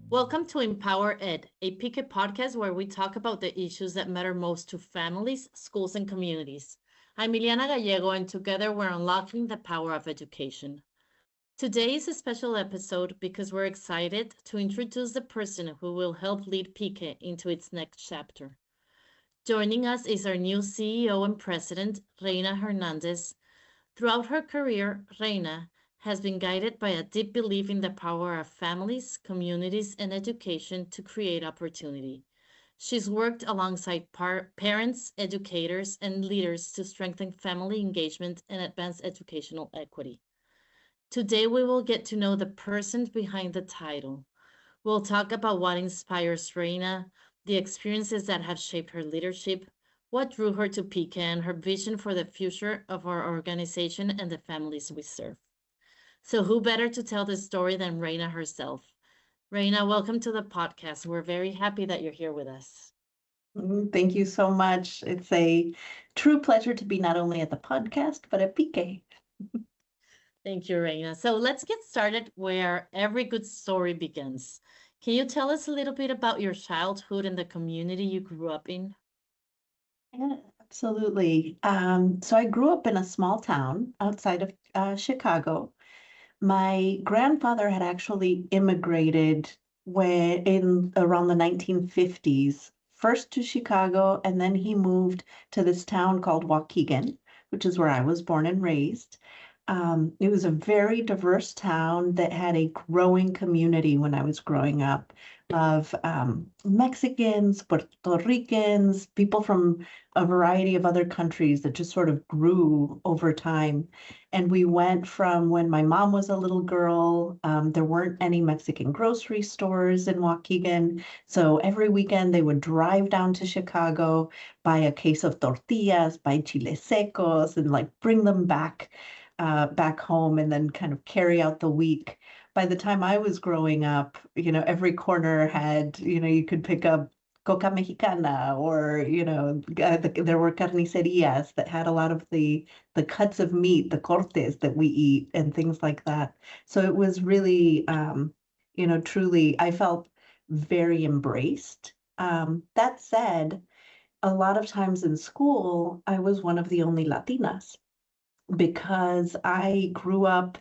Welcome to Empower Ed, a PIQE podcast where we talk about the issues that matter most to families, schools, and communities. I'm Iliana Gallego, and together we're unlocking the power of education. Today is a special episode because we're excited to introduce the person who will help lead PIQE into its next chapter. Joining us is our new CEO and president, Reyna Hernandez. Throughout her career, Reyna has been guided by a deep belief in the power of families, communities, and education to create opportunity. She's worked alongside parents, educators, and leaders to strengthen family engagement and advance educational equity. Today, we will get to know the person behind the title. We'll talk about what inspires Reina, the experiences that have shaped her leadership, what drew her to PICA, and her vision for the future of our organization and the families we serve. So, who better to tell this story than Reina herself? Reina, welcome to the podcast. We're very happy that you're here with us. Thank you so much. It's a true pleasure to be not only at the podcast, but at PK. Thank you, Reina. So, let's get started where every good story begins. Can you tell us a little bit about your childhood and the community you grew up in? Yeah, absolutely. So I grew up in a small town outside of Chicago. My grandfather had actually immigrated when in around the 1950s, first to Chicago, and then he moved to this town called Waukegan, which is where I was born and raised. It was a very diverse town that had a growing community when I was growing up of Mexicans, Puerto Ricans, people from a variety of other countries that just sort of grew over time. And we went from when my mom was a little girl, there weren't any Mexican grocery stores in Waukegan. So every weekend they would drive down to Chicago, buy a case of tortillas, buy chiles secos, and like bring them back home and then kind of carry out the week. By the time I was growing up, every corner had, you could pick up coca mexicana or, there were carnicerias that had a lot of the cuts of meat, the cortes that we eat and things like that. So it was really, truly, I felt very embraced. That said, a lot of times in school, I was one of the only Latinas because I grew up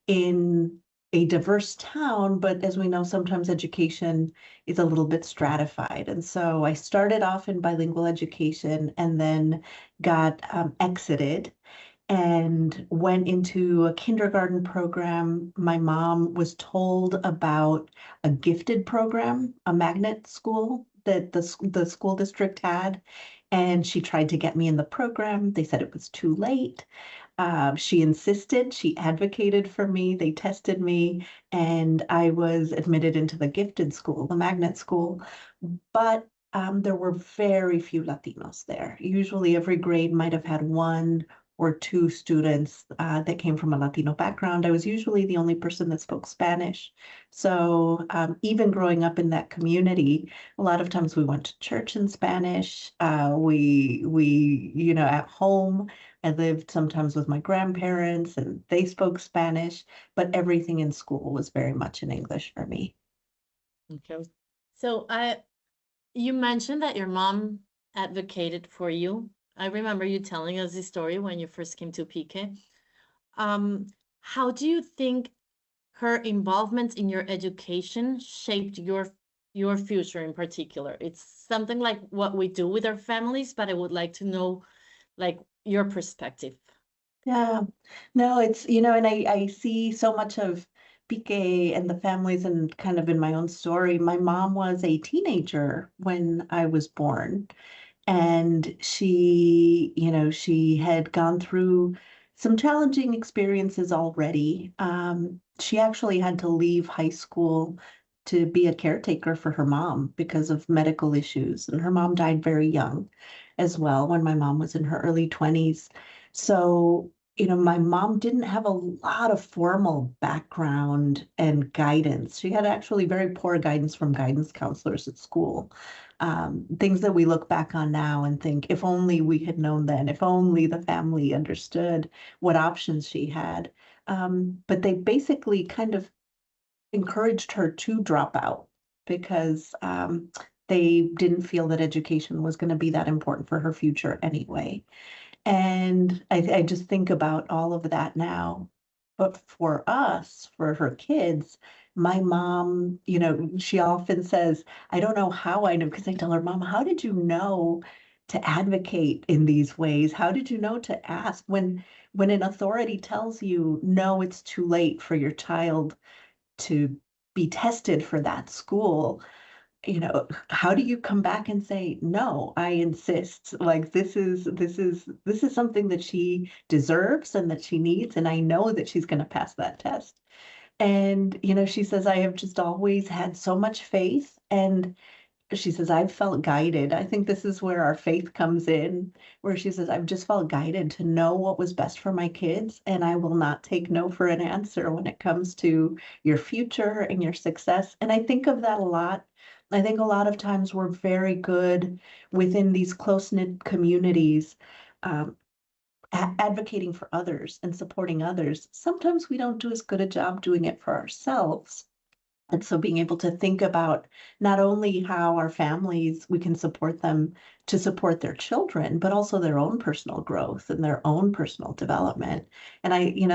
in a diverse town, but as we know, sometimes education is a little bit stratified. And so I started off in bilingual education and then got exited and went into a kindergarten program. My mom was told about a gifted program, a magnet school that the school district had, and she tried to get me in the program. They said it was too late. She insisted, she advocated for me, they tested me, and I was admitted into the gifted school, the magnet school. But there were very few Latinos there. Usually every grade might have had one or two students that came from a Latino background. I was usually the only person that spoke Spanish. So even growing up in that community, a lot of times we went to church in Spanish. At home, I lived sometimes with my grandparents and they spoke Spanish, but everything in school was very much in English for me. Okay. So, you mentioned that your mom advocated for you. I remember you telling us this story when you first came to PK. Um, how do you think her involvement in your education shaped your future in particular? It's something like what we do with our families, but I would like to know like your perspective. Yeah, no, it's, and I see so much of Pique and the families and kind of in my own story. My mom was a teenager when I was born, and she had gone through some challenging experiences already. She actually had to leave high school to be a caretaker for her mom because of medical issues, and her mom died very young as well when my mom was in her early 20s. So, my mom didn't have a lot of formal background and guidance. She had actually very poor guidance from guidance counselors at school. Things that we look back on now and think, if only we had known then, if only the family understood what options she had. But they basically kind of encouraged her to drop out because they didn't feel that education was going to be that important for her future anyway. And I just think about all of that now. But for us, for her kids, my mom, she often says, I don't know how I know, because I tell her, Mom, how did you know to advocate in these ways? How did you know to ask when an authority tells you, no, it's too late for your child to be tested for that school? How do you come back and say, no, I insist, like this is something that she deserves and that she needs, and I know that she's going to pass that test. And she says, I have just always had so much faith, and she says, I've felt guided. I think this is where our faith comes in, where she says, I've just felt guided to know what was best for my kids, and I will not take no for an answer when it comes to your future and your success. And I think of that a lot. I think a lot of times we're very good within these close-knit communities, um, advocating for others and supporting others. Sometimes we don't do as good a job doing it for ourselves. And so being able to think about not only how our families, we can support them to support their children, but also their own personal growth and their own personal development. And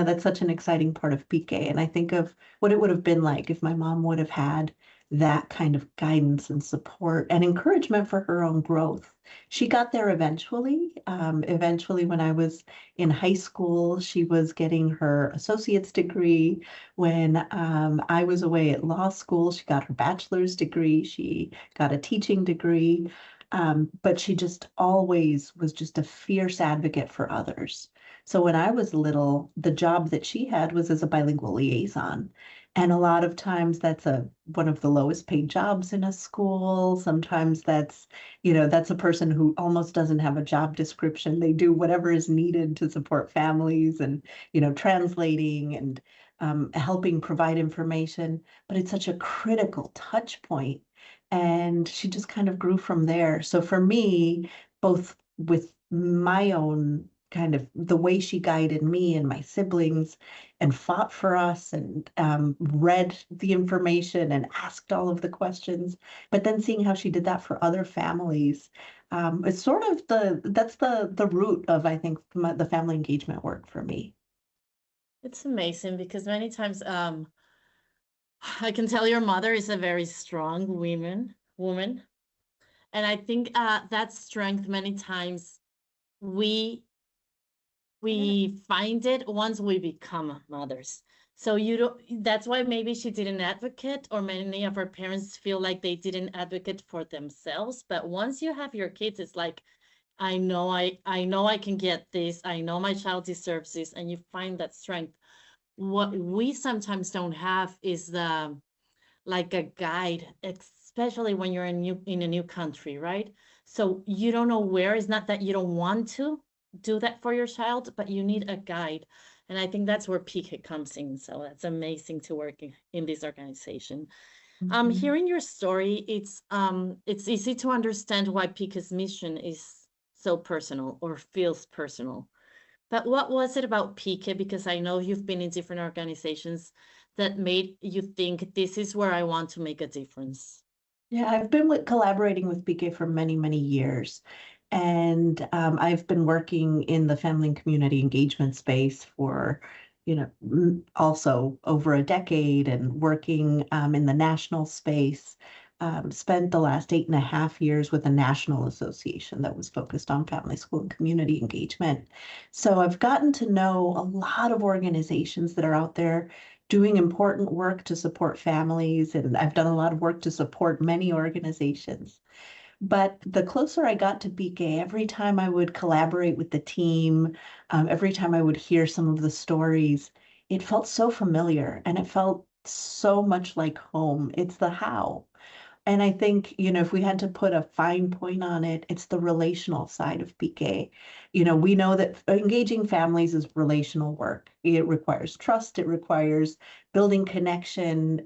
that's such an exciting part of PK. And I think of what it would have been like if my mom would have had that kind of guidance and support and encouragement for her own growth. She got there eventually. Eventually, when I was in high school, she was getting her associate's degree. When I was away at law school, she got her bachelor's degree. She got a teaching degree. But she just always was just a fierce advocate for others. So when I was little, the job that she had was as a bilingual liaison. And a lot of times that's one of the lowest paid jobs in a school. Sometimes that's a person who almost doesn't have a job description. They do whatever is needed to support families and, translating and helping provide information. But it's such a critical touch point. And she just kind of grew from there. So for me, both with my own kind of the way she guided me and my siblings and fought for us and read the information and asked all of the questions, but then seeing how she did that for other families, it's sort of that's the root of, I think, the family engagement work for me. It's amazing because many times I can tell your mother is a very strong woman. And I think that strength many times we find it once we become mothers. So that's why maybe she didn't advocate, or many of our parents feel like they didn't advocate for themselves. But once you have your kids, it's like, I know I can get this. I know my child deserves this. And you find that strength. What we sometimes don't have is like a guide, especially when you're in a new country, right? So you don't know where. It's not that you don't want to do that for your child, but you need a guide. And I think that's where PIQE comes in. So that's amazing to work in this organization. Hearing your story, it's easy to understand why PIQUE's mission is so personal or feels personal. But what was it about PIQUE? Because I know you've been in different organizations that made you think this is where I want to make a difference. Yeah, I've been collaborating with PIQUE for many, many years. And I've been working in the family and community engagement space for, also over a decade, and working in the national space. Spent the last 8.5 years with a national association that was focused on family, school, and community engagement. So I've gotten to know a lot of organizations that are out there doing important work to support families, and I've done a lot of work to support many organizations. But the closer I got to PIQUE, every time I would collaborate with the team, every time I would hear some of the stories, it felt so familiar and it felt so much like home. It's the how. And I think, if we had to put a fine point on it, it's the relational side of PIQUE. We know that engaging families is relational work. It requires trust. It requires building connection.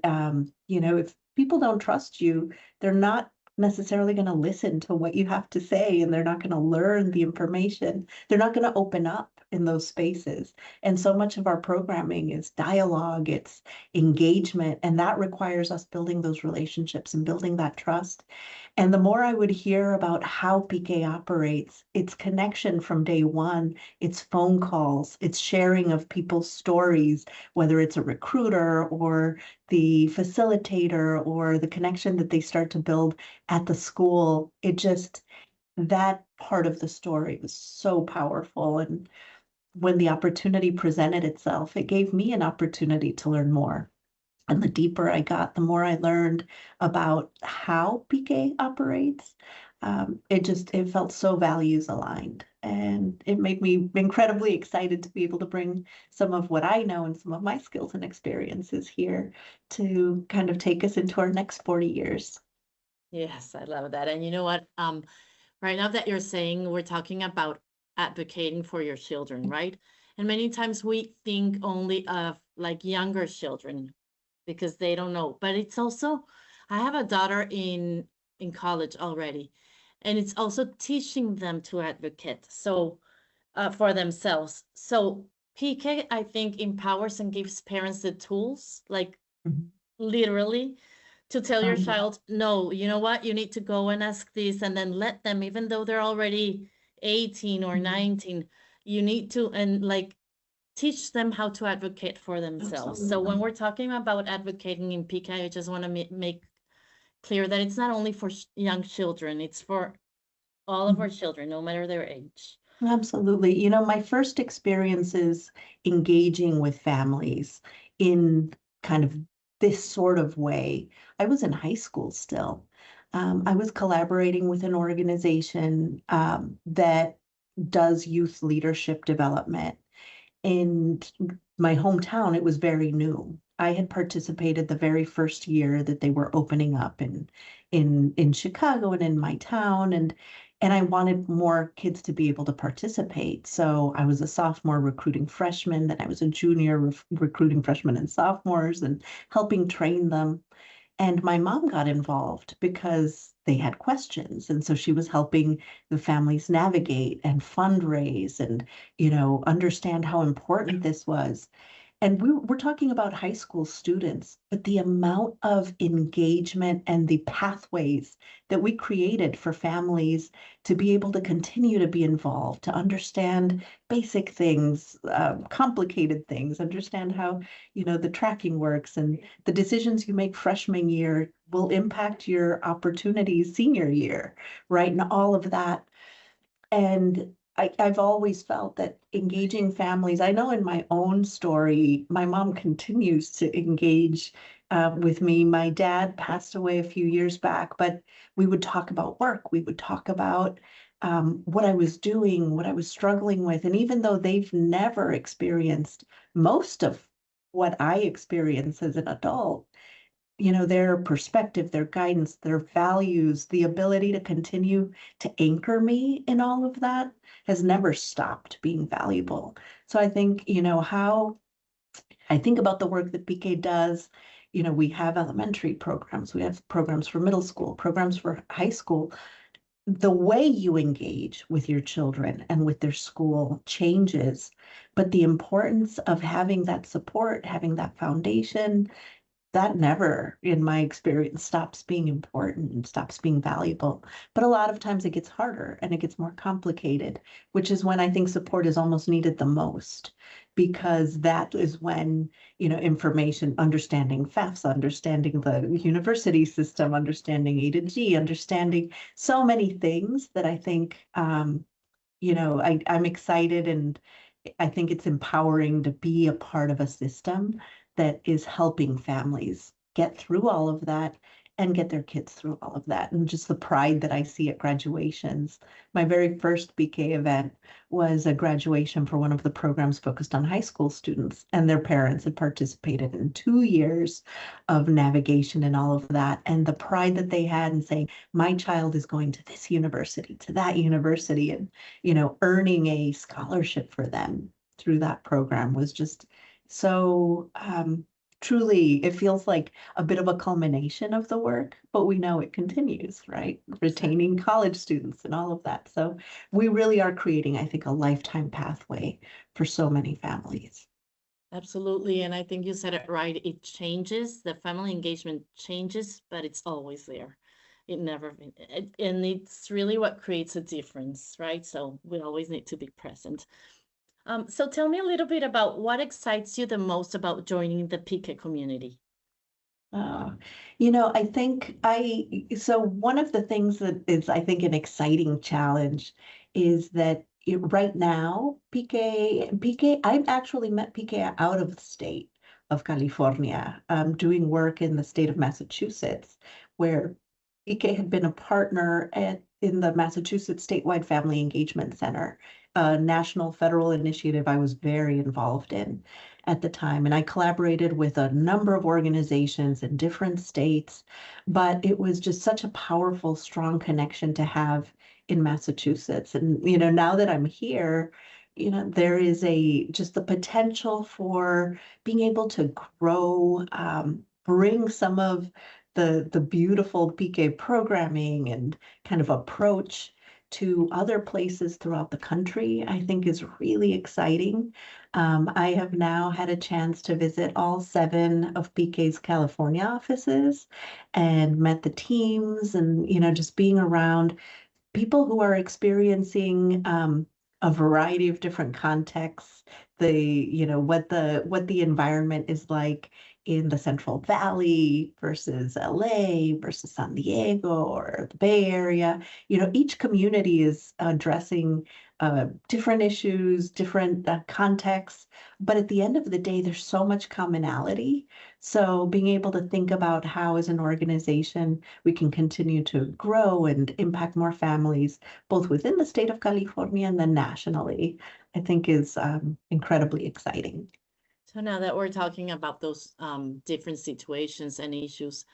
If people don't trust you, they're not necessarily going to listen to what you have to say, and they're not going to learn the information. They're not going to open up. in those spaces. And so much of our programming is dialogue, it's engagement, and that requires us building those relationships and building that trust. And the more I would hear about how PK operates, its connection from day one, its phone calls, its sharing of people's stories, whether it's a recruiter or the facilitator or the connection that they start to build at the school, it just, that part of the story was so powerful. And when the opportunity presented itself, it gave me an opportunity to learn more. And the deeper I got, the more I learned about how PK operates. It felt so values aligned. And it made me incredibly excited to be able to bring some of what I know and some of my skills and experiences here to kind of take us into our next 40 years. Yes, I love that. And you know what? Right now that you're saying we're talking about advocating for your children, right? And many times we think only of like younger children because they don't know. But it's also, I have a daughter in college already, and it's also teaching them to advocate so for themselves. So PK, I think, empowers and gives parents the tools, like Mhm. literally, to tell your Um, child, no, you know what, you need to go and ask this, and then let them, even though they're already 18 or mhm. 19, you need to, and like teach them how to advocate for themselves. So when Absolutely. we're talking about advocating in PK, I just want to make clear that it's not only for young children, it's for all of our Mhm. children, no matter their age. Absolutely. You know, my first experiences engaging with families in kind of this sort of way, I was in high school still. I was collaborating with an organization that does youth leadership development. In my hometown, it was very new. I had participated the very first year that they were opening up in Chicago and in my town, and I wanted more kids to be able to participate. So I was a sophomore recruiting freshmen, then I was a junior recruiting freshmen and sophomores and helping train them. And my mom got involved because they had questions. And so she was helping the families navigate and fundraise and, understand how important this was. And we're talking about high school students, but the amount of engagement and the pathways that we created for families to be able to continue to be involved, to understand basic things, complicated things, understand how, the tracking works and the decisions you make freshman year will impact your opportunities senior year, right? And all of that. And I've always felt that engaging families, I know in my own story, my mom continues to engage with me. My dad passed away a few years back, but we would talk about work. We would talk about what I was doing, what I was struggling with. And even though they've never experienced most of what I experience as an adult, their perspective, their guidance, their values, the ability to continue to anchor me in all of that has never stopped being valuable. So I think, how I think about the work that PK does, we have elementary programs, we have programs for middle school, programs for high school. The way you engage with your children and with their school changes, but the importance of having that support, having that foundation, that never, in my experience, stops being important and stops being valuable. But a lot of times it gets harder and it gets more complicated, which is when I think support is almost needed the most, because that is when, information, understanding FAFSA, understanding the university system, understanding A to G, understanding so many things that I think, I'm excited and I think it's empowering to be a part of a system that is helping families get through all of that and get their kids through all of that. And just the pride that I see at graduations. My very first BK event was a graduation for one of the programs focused on high school students, and their parents had participated in 2 years of navigation and all of that. And the pride that they had in saying, my child is going to this university, to that university, and, earning a scholarship for them through that program was just so truly, it feels like a bit of a culmination of the work, but we know it continues, right? Retaining college students and all of that. So we really are creating, I think, a lifetime pathway for so many families. Absolutely. And I think you said it right. It changes, the family engagement changes, but it's always there. It never, and it's really what creates a difference, right? So we always need to be present. So tell me a little bit about what excites you the most about joining the PIQE community. Uh, I think so one of the things that is, I think, an exciting challenge is that right now, I've actually met PK out of the state of California, doing work in the state of Massachusetts, where PK had been a partner in the Massachusetts Statewide Family Engagement Center, a national federal initiative I was very involved in at the time. And I collaborated with a number of organizations in different states, but it was just such a powerful, strong connection to have in Massachusetts. And, now that I'm here, there is just the potential for being able to grow, bring some of the beautiful PK programming and kind of approach to other places throughout the country, I think is really exciting. I have now had a chance to visit all 7 of PK's California offices and met the teams and, just being around people who are experiencing a variety of different contexts, what the environment is like in the Central Valley versus LA versus San Diego or the Bay Area. Each community is addressing different issues, different contexts, but at the end of the day, there's so much commonality. So being able to think about how, as an organization, we can continue to grow and impact more families, both within the state of California and then nationally, I think is incredibly exciting. So now that we're talking about those different situations and issues,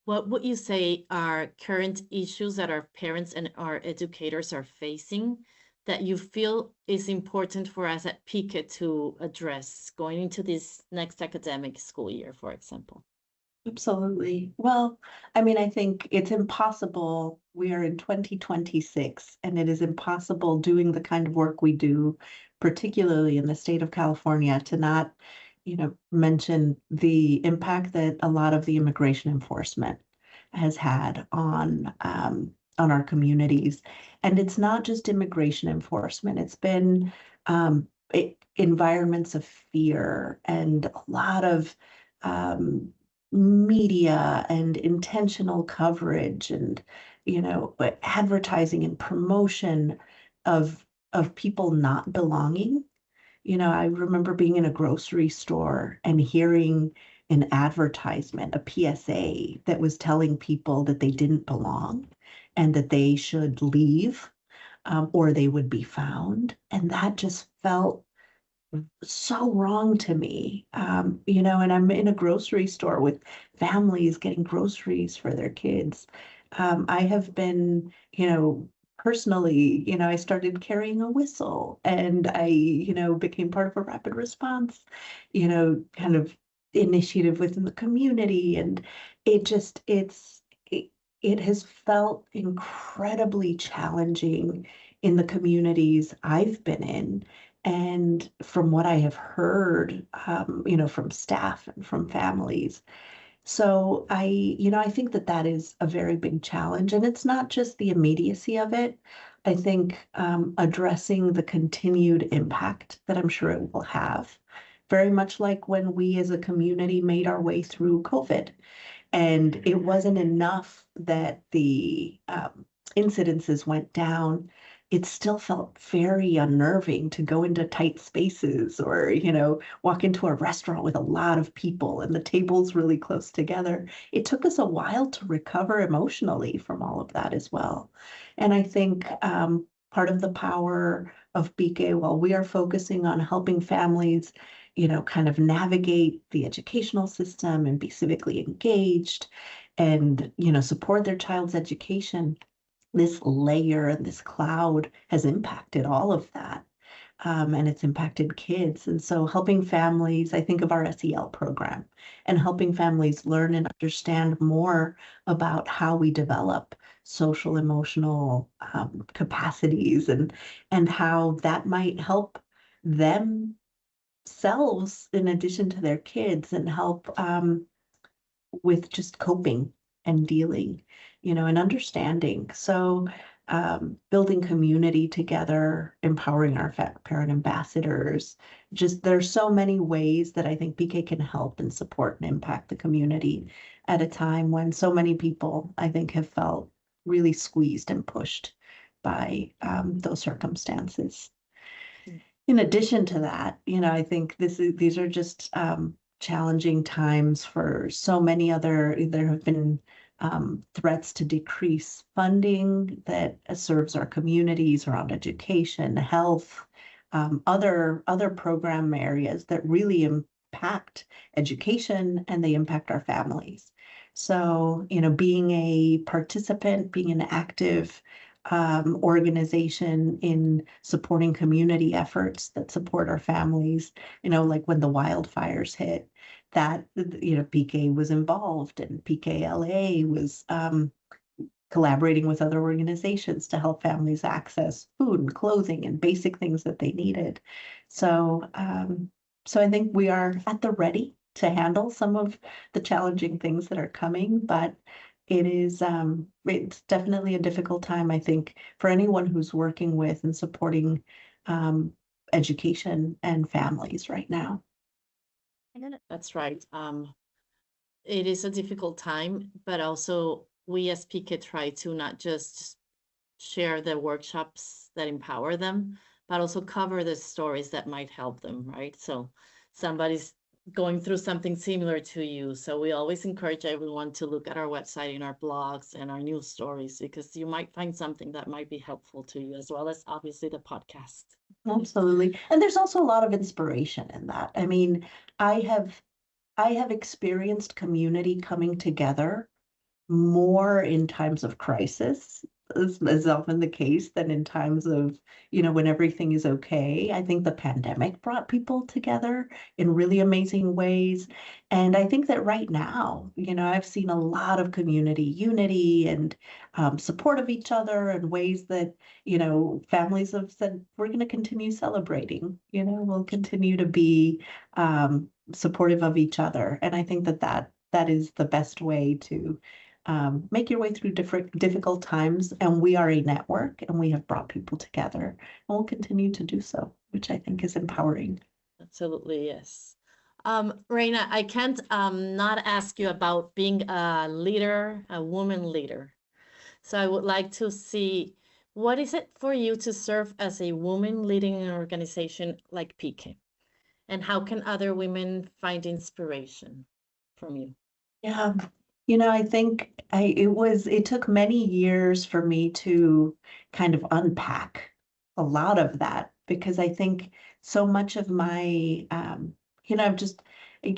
what would you say are current issues that our parents and our educators are facing that you feel is important for us at PIQE to address going into this next academic school year, for example? Absolutely. Well, I mean, I think it's impossible. We are in 2026, and it is impossible doing the kind of work we do, particularly in the state of California, to not, mention the impact that a lot of the immigration enforcement has had on our communities. And it's not just immigration enforcement. It's been environments of fear and a lot of media and intentional coverage and advertising and promotion of people not belonging. I remember being in a grocery store and hearing an advertisement, a PSA that was telling people that they didn't belong and that they should leave, or they would be found. And that just felt so wrong to me. And I'm in a grocery store with families getting groceries for their kids. I have been, personally, I started carrying a whistle and I, became part of a rapid response, kind of initiative within the community. And it has felt incredibly challenging in the communities I've been in. And from what I have heard, from staff and from families. So I think that is a very big challenge. And it's not just the immediacy of it. I think addressing the continued impact that I'm sure it will have, very much like when we as a community made our way through COVID. And it wasn't enough that the incidences went down. It still felt very unnerving to go into tight spaces or, walk into a restaurant with a lot of people and the tables really close together. It took us a while to recover emotionally from all of that as well. And I think part of the power of PIQE, while we are focusing on helping families, kind of navigate the educational system and be civically engaged and, support their child's education, this layer and this cloud has impacted all of that. and it's impacted kids. And so helping families, I think of our SEL program and helping families learn and understand more about how we develop social emotional capacities and how that might help themselves in addition to their kids and help with just coping and dealing, and understanding. So, building community together, empowering our parent ambassadors. Just there's so many ways that I think PK can help and support and impact the community at a time when so many people, I think, have felt really squeezed and pushed by those circumstances. In addition to that, I think these are just challenging times for so many other. There have been threats to decrease funding that serves our communities around education, health, other program areas that really impact education and they impact our families. So, being a participant, being an active organization in supporting community efforts that support our families, like when the wildfires hit, that, PK was involved and PKLA was collaborating with other organizations to help families access food and clothing and basic things that they needed. So I think we are at the ready to handle some of the challenging things that are coming, but it's definitely a difficult time, I think, for anyone who's working with and supporting education and families right now. That's right. It is a difficult time, but also we as PIQE try to not just share the workshops that empower them, but also cover the stories that might help them, right? So somebody's going through something similar to you. So we always encourage everyone to look at our website and our blogs and our news stories because you might find something that might be helpful to you, as well as obviously the podcast. Absolutely. And there's also a lot of inspiration in that. I mean, I have experienced community coming together more in times of crisis, as often the case, than in times of, when everything is okay. I think the pandemic brought people together in really amazing ways. And I think that right now, I've seen a lot of community unity and support of each other and ways that, families have said, we're going to continue celebrating, we'll continue to be supportive of each other. And I think that is the best way to make your way through difficult times. And we are a network and we have brought people together and we'll continue to do so, which I think is empowering. Absolutely, yes. Reyna, I can't not ask you about being a leader, a woman leader. So I would like to see, what is it for you to serve as a woman leading an organization like PIQE? And how can other women find inspiration from you? Yeah, I think it took many years for me to kind of unpack a lot of that because I think so much of my,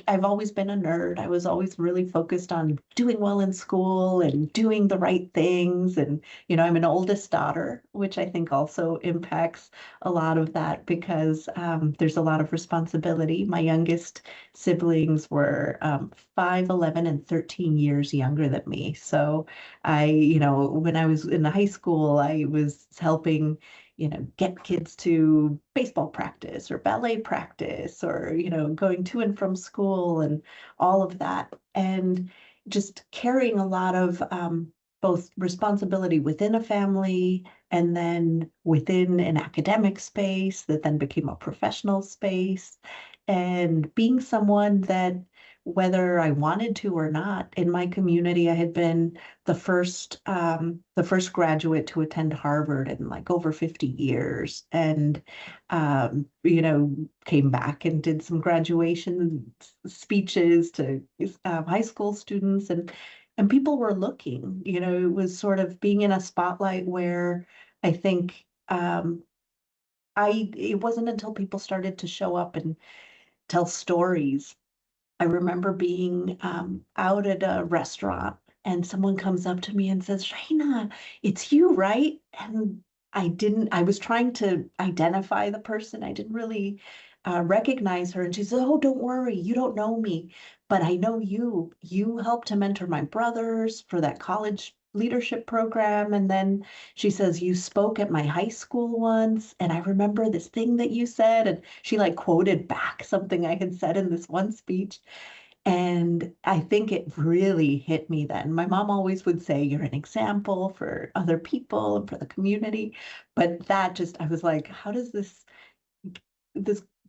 I've always been a nerd. I was always really focused on doing well in school and doing the right things. And, I'm an oldest daughter, which I think also impacts a lot of that because there's a lot of responsibility. My youngest siblings were 5, 11, and 13 years younger than me. So when I was in high school, I was helping get kids to baseball practice or ballet practice or, going to and from school and all of that. And just carrying a lot of both responsibility within a family and then within an academic space that then became a professional space and being someone that whether I wanted to or not, in my community, I had been the first graduate to attend Harvard in like over 50 years, and came back and did some graduation speeches to high school students, and people were looking. It was sort of being in a spotlight where I think it wasn't until people started to show up and tell stories. I remember being out at a restaurant and someone comes up to me and says, Reyna, it's you, right? And I was trying to identify the person. I didn't really recognize her. And she said, "Oh, don't worry, you don't know me, but I know you. You helped to mentor my brothers for that college leadership program." And then she says, "You spoke at my high school once, and I remember this thing that you said." And she like quoted back something I had said in this one speech. And I think it really hit me then. My mom always would say, "You're an example for other people and for the community." But that just, I was like, how does this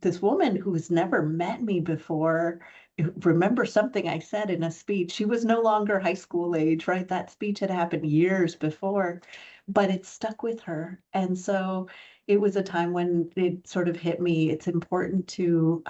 this woman who has never met me before remember something I said in a speech? She was no longer high school age, right? That speech had happened years before, but it stuck with her. And so it was a time when it sort of hit me. It's important to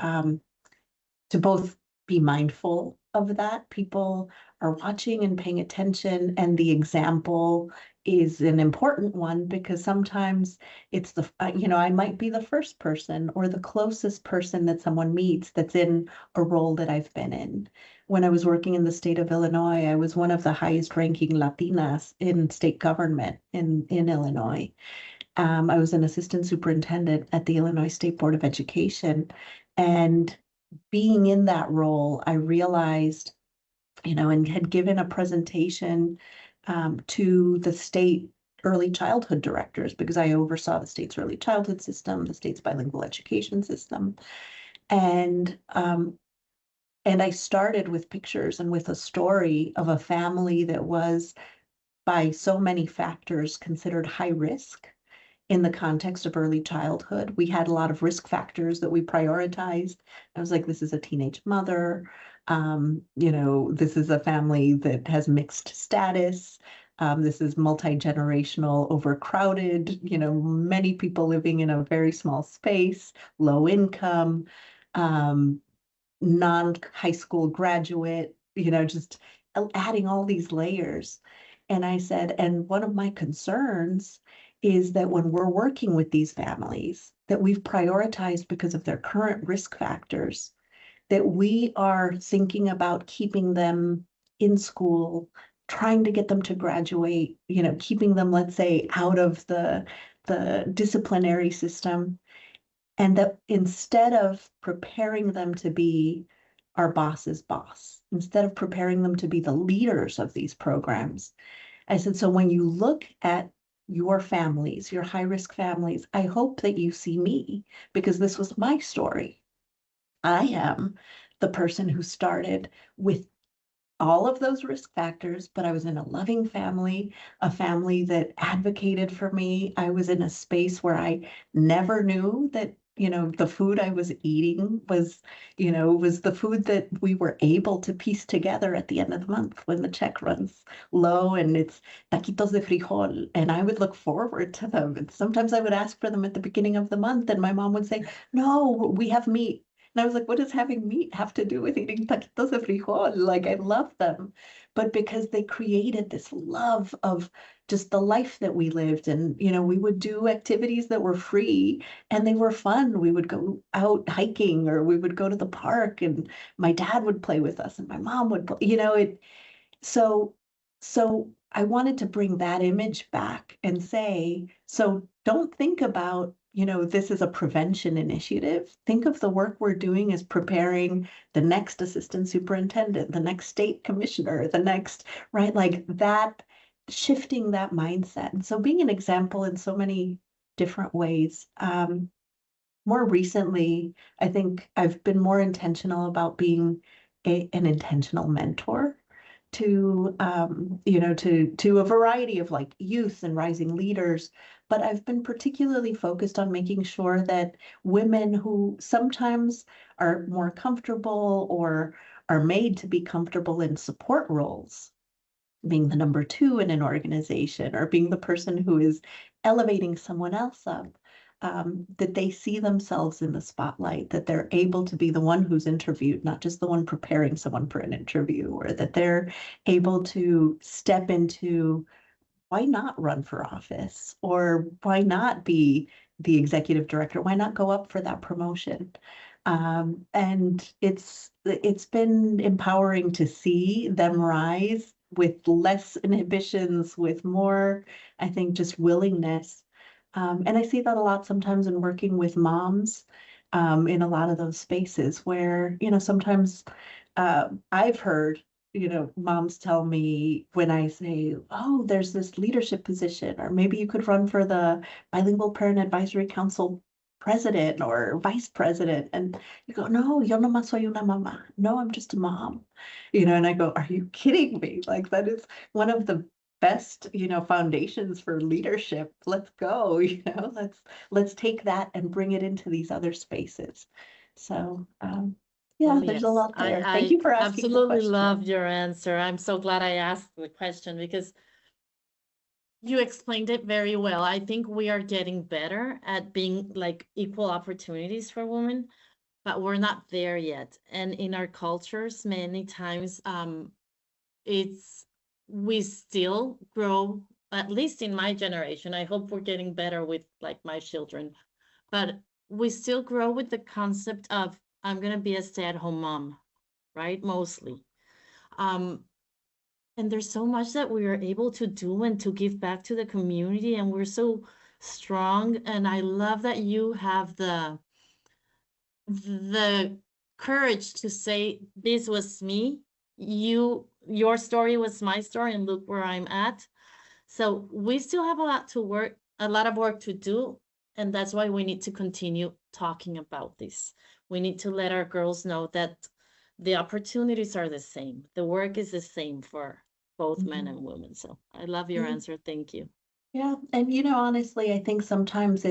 both be mindful of that. People are watching and paying attention, and the example is an important one because sometimes it's I might be the first person or the closest person that someone meets that's in a role that I've been in. When I was working in the state of Illinois, I was one of the highest ranking Latinas in state government in Illinois. I was an assistant superintendent at the Illinois State Board of Education. And being in that role, I realized, and had given a presentation to the state early childhood directors because I oversaw the state's early childhood system, the state's bilingual education system. And I started with pictures and with a story of a family that was, by so many factors, considered high risk in the context of early childhood. We had a lot of risk factors that we prioritized. I was like, this is a teenage mother. This is a family that has mixed status. This is multi-generational, overcrowded, many people living in a very small space, low income, non-high school graduate, just adding all these layers. And I said, and one of my concerns is that when we're working with these families that we've prioritized because of their current risk factors, that we are thinking about keeping them in school, trying to get them to graduate, keeping them, let's say, out of the disciplinary system, and that instead of preparing them to be our boss's boss, instead of preparing them to be the leaders of these programs, I said, so when you look at your families, your high risk families, I hope that you see me because this was my story. I am the person who started with all of those risk factors, but I was in a loving family, a family that advocated for me. I was in a space where I never knew that, the food I was eating was the food that we were able to piece together at the end of the month when the check runs low and it's taquitos de frijol. And I would look forward to them. And sometimes I would ask for them at the beginning of the month, and my mom would say, "No, we have meat." And I was like, what does having meat have to do with eating taquitos de frijol? Like, I love them. But because they created this love of just the life that we lived. And, we would do activities that were free and they were fun. We would go out hiking or we would go to the park and my dad would play with us and my mom would play, so, so I wanted to bring that image back and say, so don't think about, this is a prevention initiative. Think of the work we're doing as preparing the next assistant superintendent, the next state commissioner, the next, right? Like that, shifting that mindset. And so being an example in so many different ways. More recently, I think I've been more intentional about being an intentional mentor to to a variety of like youth and rising leaders, but I've been particularly focused on making sure that women who sometimes are more comfortable or are made to be comfortable in support roles, being the number two in an organization or being the person who is elevating someone else up, that they see themselves in the spotlight, that they're able to be the one who's interviewed, not just the one preparing someone for an interview, or that they're able to step into why not run for office or why not be the executive director? Why not go up for that promotion? And it's been empowering to see them rise with less inhibitions, with more, I think, just willingness. And I see that a lot sometimes in working with moms in a lot of those spaces where, sometimes I've heard, moms tell me when I say, oh, there's this leadership position, or maybe you could run for the Bilingual Parent Advisory Council president or vice president. And you go, no, yo nomás soy una mamá. No, I'm just a mom. And I go, are you kidding me? Like that is one of the best, foundations for leadership. Let's go, let's take that and bring it into these other spaces. So, yeah, Oh, there's a yes. lot there. Thank I you for asking the absolutely love question. your answer. I'm so glad I asked the question because you explained it very well. I think we are getting better at being like equal opportunities for women, but we're not there yet. And in our cultures, many times, it's we still grow, at least in my generation. I hope we're getting better with like my children, but we still grow with the concept of I'm gonna be a stay-at-home mom, right? Mostly. Um, and there's so much that we are able to do and to give back to the community, and we're so strong. And I love that you have the courage to say this was me. Your story was my story, and look where I'm at. So we still have a lot of work to do, and that's why we need to continue talking about this. We need to let our girls know that the opportunities are the same. The work is the same for both men Mhm. and women. So I love your Yeah. answer. Thank you. Yeah, and honestly, I think sometimes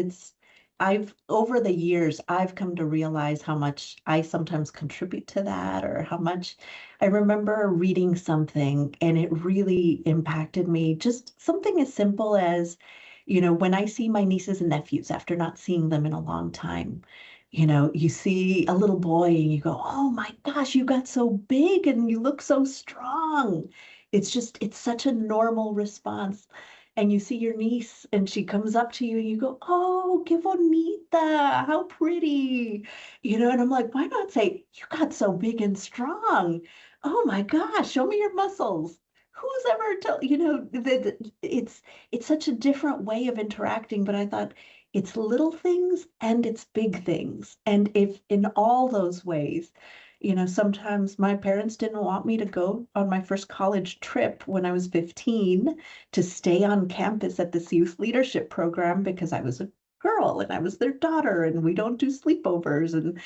over the years, I've come to realize how much I sometimes contribute to that, or how much I remember reading something and it really impacted me. Just something as simple as, when I see my nieces and nephews after not seeing them in a long time, you see a little boy and you go, oh my gosh, you got so big and you look so strong. It's such a normal response, and you see your niece and she comes up to you and you go, oh, que bonita, how pretty. And I'm like, why not say, you got so big and strong. Oh my gosh, show me your muscles. Who's ever told, that it's such a different way of interacting, but I thought it's little things and it's big things. And if in all those ways, sometimes my parents didn't want me to go on my first college trip when I was 15 to stay on campus at this youth leadership program because I was a girl and I was their daughter and we don't do sleepovers, and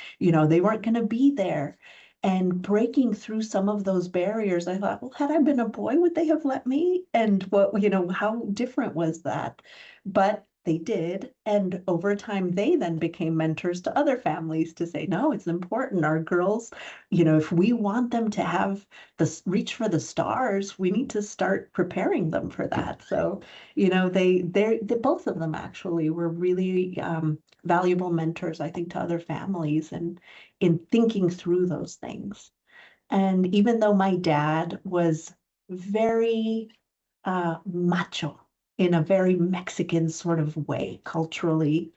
they weren't going to be there. And breaking through some of those barriers, I thought, well, had I been a boy, would they have let me? And what, how different was that? But they did. And over time, they then became mentors to other families to say, no, it's important. Our girls, if we want them to have the reach for the stars, we need to start preparing them for that. So, they both of them actually were really valuable mentors, I think, to other families and in thinking through those things. And even though my dad was very macho in a very Mexican sort of way culturally,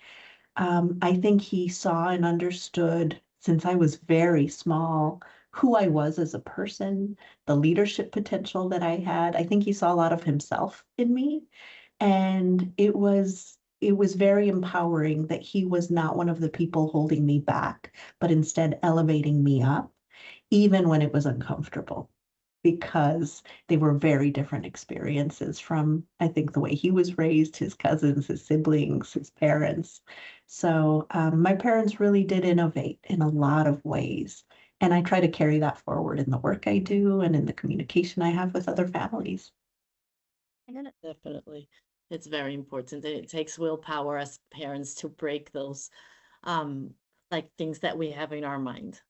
I think he saw and understood since I was very small who I was as a person, the leadership potential that I had. I think he saw a lot of himself in me, and it was very empowering that he was not one of the people holding me back, but instead elevating me up, even when it was uncomfortable, because they were very different experiences from, I think, the way he was raised, his cousins, his siblings, his parents. So my parents really did innovate in a lot of ways. And I try to carry that forward in the work I do and in the communication I have with other families. Definitely. It's very important. It takes willpower as parents to break those um like things that we have in our mind.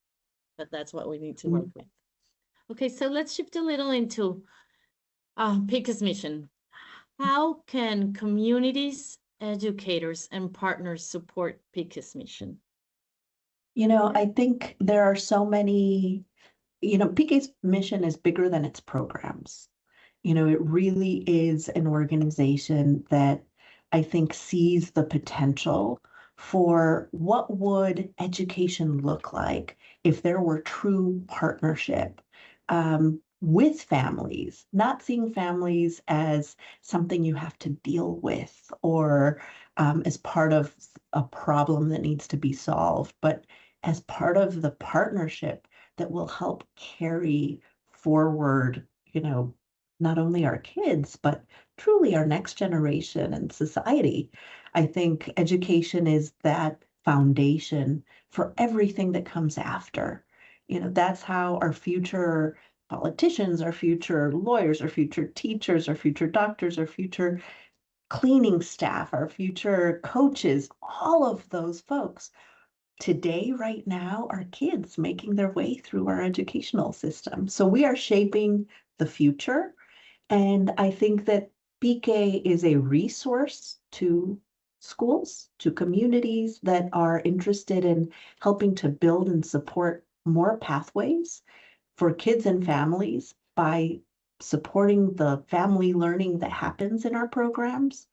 But that's what we need to work Mm. with. Okay, so let's shift a little into PIQUE's mission. How can communities, educators, and partners support PIQUE's mission? I think there are so many, PK's mission is bigger than its programs. It really is an organization that I think sees the potential for what would education look like if there were true partnership. with families, not seeing families as something you have to deal with or as part of a problem that needs to be solved, but as part of the partnership that will help carry forward, not only our kids, but truly our next generation and society. I think education is that foundation for everything that comes after. That's how our future politicians, our future lawyers, our future teachers, our future doctors, our future cleaning staff, our future coaches, all of those folks today, right now, are kids making their way through our educational system. So we are shaping the future. And I think that PIQE is a resource to schools, to communities that are interested in helping to build and support more pathways for kids and families by supporting the family learning that happens in our programs.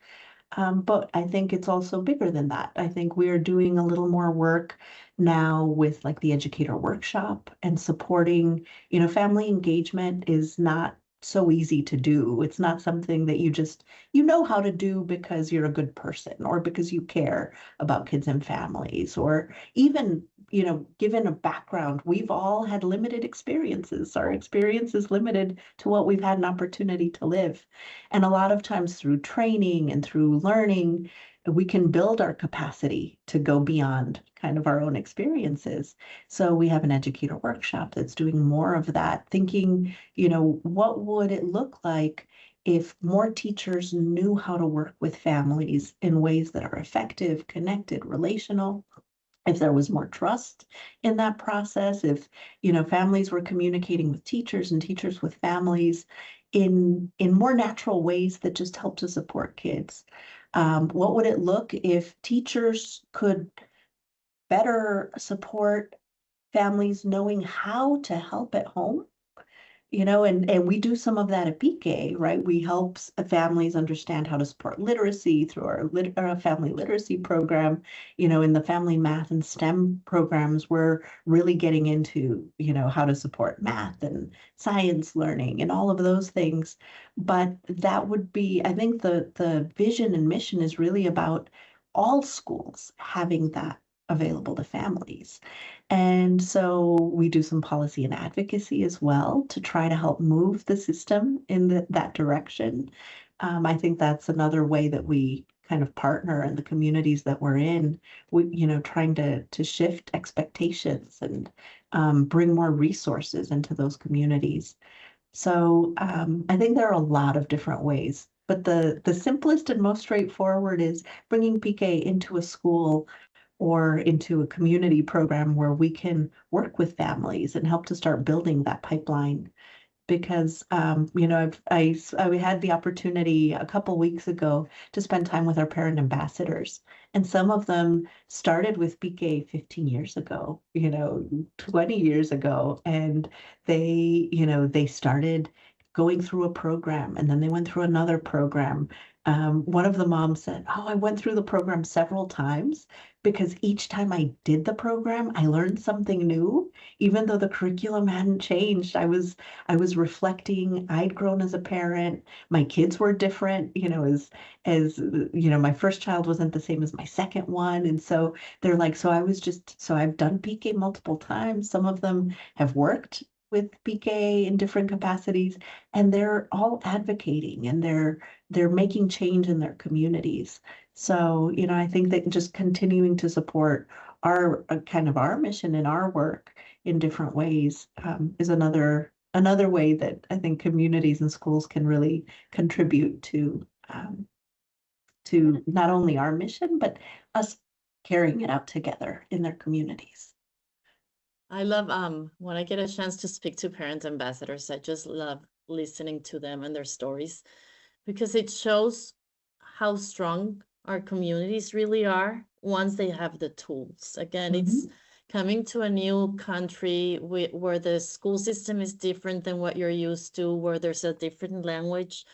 But I think it's also bigger than that. I think we are doing a little more work now with like the educator workshop and supporting, family engagement is not so easy to do. It's not something that you know how to do because you're a good person or because you care about kids and families, or even, given a background, we've all had limited experiences. Our experience is limited to what we've had an opportunity to live. And a lot of times through training and through learning, we can build our capacity to go beyond kind of our own experiences. So we have an educator workshop that's doing more of that, thinking, what would it look like if more teachers knew how to work with families in ways that are effective, connected, relational, if there was more trust in that process, if families were communicating with teachers and teachers with families in more natural ways that just help to support kids. What would it look if teachers could better support families knowing how to help at home? And we do some of that at PIQE, right? We help families understand how to support literacy through our family literacy program. In the family math and STEM programs, we're really getting into, how to support math and science learning and all of those things. But that would be, I think the vision and mission is really about all schools having that available to families. And so we do some policy and advocacy as well to try to help move the system in that direction. I think that's another way that we kind of partner in the communities that we're in, trying to shift expectations and bring more resources into those communities. So I think there are a lot of different ways, but the simplest and most straightforward is bringing PIQE into a school or into a community program where we can work with families and help to start building that pipeline. Because I had the opportunity a couple weeks ago to spend time with our parent ambassadors, and some of them started with PIQE 15 years ago, 20 years ago, and they started going through a program, and then they went through another program. One of the moms said, "Oh, I went through the program several times because each time I did the program, I learned something new, even though the curriculum hadn't changed. I was reflecting. I'd grown as a parent. My kids were different, my first child wasn't the same as my second one. And so they're like, so I've done PIQE multiple times. Some of them have worked with PIQE in different capacities, and they're all advocating and they're making change in their communities. So, I think that just continuing to support our kind of our mission and our work in different ways is another way that I think communities and schools can really contribute to not only our mission, but us carrying it out together in their communities. I love when I get a chance to speak to parent ambassadors, I just love listening to them and their stories because it shows how strong our communities really are once they have the tools. Again, it's coming to a new country where the school system is different than what you're used to, where there's a different language.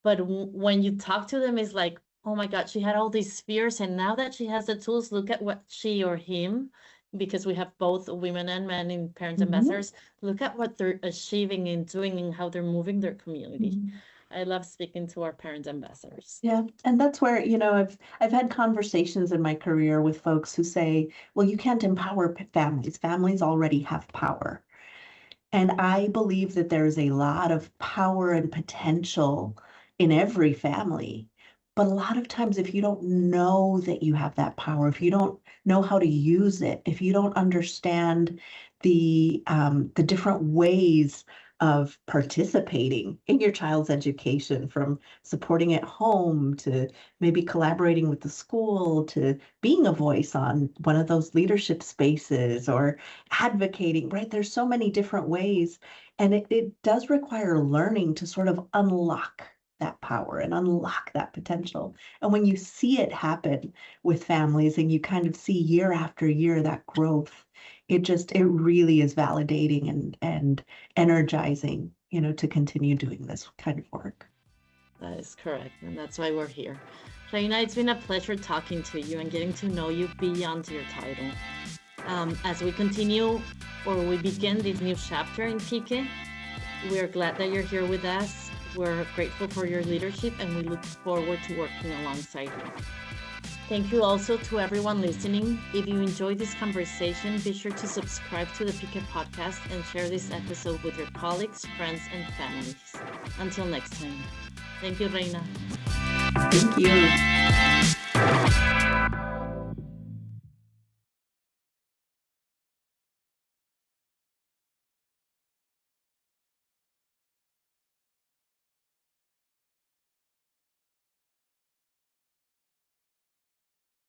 But when you talk to them, it's like, oh my God, she had all these fears. And now that she has the tools, look at what she or him because we have both women and men in parent Mhm. ambassadors, look at what they're achieving and doing and how they're moving their community. Mhm. I love speaking to our parent ambassadors. Yeah, and that's where, I've had conversations in my career with folks who say, well, you can't empower families. Families already have power. And I believe that there's a lot of power and potential in every family. But a lot of times, if you don't know that you have that power, if you don't know how to use it, if you don't understand the different ways of participating in your child's education, from supporting at home to maybe collaborating with the school to being a voice on one of those leadership spaces or advocating, right? There's so many different ways. And it does require learning to sort of unlock that power and unlock that potential. And when you see it happen with families and you kind of see year after year that growth, it really is validating and energizing, to continue doing this kind of work. That is correct. And that's why we're here. Reyna, it's been a pleasure talking to you and getting to know you beyond your title. As we continue or we begin this new chapter in PIQE, we're glad that you're here with us. We're grateful for your leadership and we look forward to working alongside you. Thank you also to everyone listening. If you enjoyed this conversation, be sure to subscribe to the PIQE Podcast and share this episode with your colleagues, friends, and families. Until next time. Thank you, Reyna. Thank you.